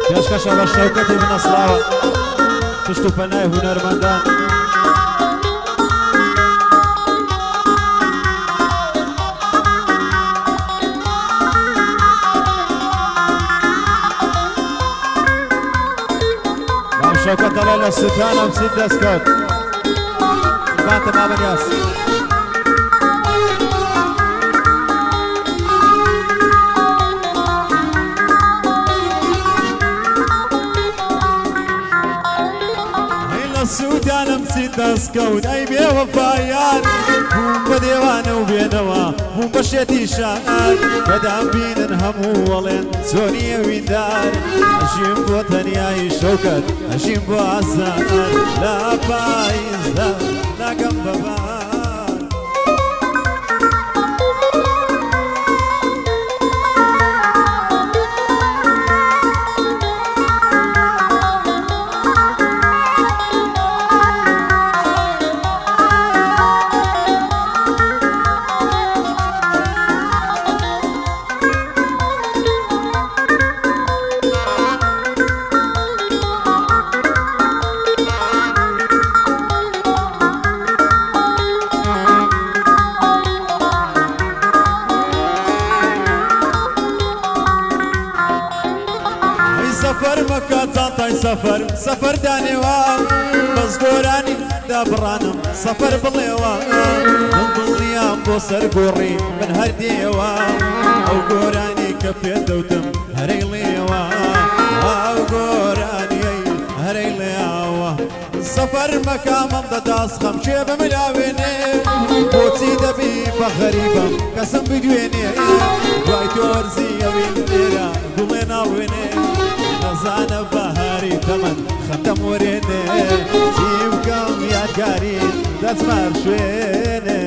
پێشکەشە بە شەوکەتی بنەسڵاوە پشت و پەنای هونەرمەندان مام شەوکەت دەڵێ لە سوتانم چیت دەستکەوت باتە مامەنیاس سووتانم چیت دەستکەوت ئەی بێوەفایان بووم بە دێوانە و بێنەوە بووم بە شێتی شان بەدام بینن هەموو وەڵێن چۆنیە ویندار ئەژیم بۆ تەنیایی شەوکەت ئەژیم بۆ ئازان لە پاییزدا ناگەم بەبار سفر مكة تانتاي سفر دانيوا بس قوراني دابرانم سفر بليوا من بليام بوسر قوري من هرديوا او قوراني كفيت دوتم هري ليوا او قوراني هري ليوا سفر مكة ممضى داسخم شيب ملاويني بوتي دبي بغريبة قسم بدويني باي تورزي وينديرا بلينا ويني نزانە بەهاری تەمەن خەتەم وەرێنێ چیم کەم یادگاری دەچمار شوێنێ